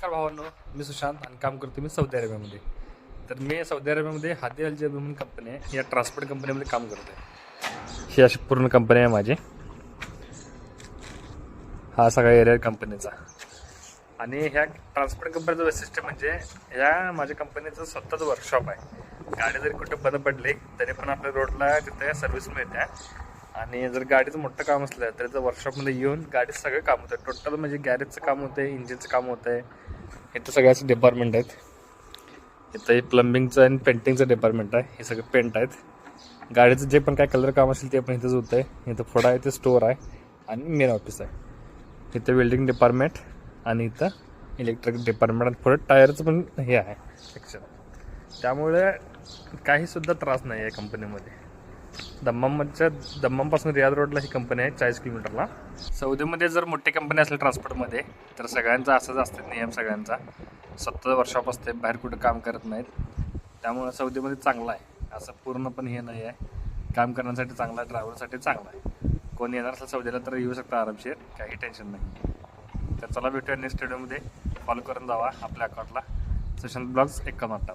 नमस्कार भावांनो, मी सुशांत आणि काम करतो मी सौदी अरेबियामध्ये. तर मी सौदी अरेबियामध्ये हादी अल जैब म्हणून कंपनी आहे, या ट्रान्सपोर्ट कंपनीमध्ये काम करतो आहे. ही अशी पूर्ण कंपनी आहे माझी. हा सगळा एरिया कंपनीचा. आणि ह्या ट्रान्सपोर्ट कंपनीचं वैशिष्ट्य म्हणजे ह्या माझ्या कंपनीचं स्वतःचं वर्कशॉप आहे. गाडी जरी कुठे बंद पडली तरी पण आपल्या रोडला तिथे सर्व्हिस मिळते. आणि जर गाडीचं मोठं काम असलं तर त्या वर्कशॉपमध्ये येऊन गाडीचं सगळं काम होतं. टोटल म्हणजे गॅरेजचं काम होतं आहे, इंजिनचं काम होतं आहे. इथं सगळ्याचं डिपार्टमेंट आहेत. इथं हे प्लंबिंगचं आणि पेंटिंगचं डिपार्टमेंट आहे. हे सगळे पेंट आहेत. गाडीचं जे पण काय कलर काम असेल ते पण इथंच होतं आहे. इथं पुढं आहे ते स्टोअर आहे आणि मेन ऑफिस आहे. इथं वेल्डिंग डिपार्टमेंट आणि इथं इलेक्ट्रिक डिपार्टमेंट आणि पुढं टायरचं पण हे आहे सेक्शन. त्यामुळे काहीसुद्धा त्रास नाही आहे कंपनीमध्ये. दम्मामपासून रियाद रोडला ही कंपनी आहे, 40 किलोमीटरला. सौदीमध्ये जर मोठी कंपनी असेल ट्रान्सपोर्टमध्ये तर सगळ्यांचा असंच असते नियम. सगळ्यांचा स्वतःचं वर्कशॉप असते, बाहेर कुठं काम करत नाहीत. त्यामुळे सौदीमध्ये चांगलं आहे, असं पूर्ण पण हे नाही आहे. काम करण्यासाठी चांगला आहे, ड्रायव्हरसाठी चांगला आहे. कोणी येणार असेल सौदीला तर येऊ शकता आरामशीर, काही टेन्शन नाही. तर चला भेटूया नेक्स्ट व्हिडिओमध्ये. फॉलो करून जावा आपल्या अकाउंटला सुशांत ब्लॉग्स 51.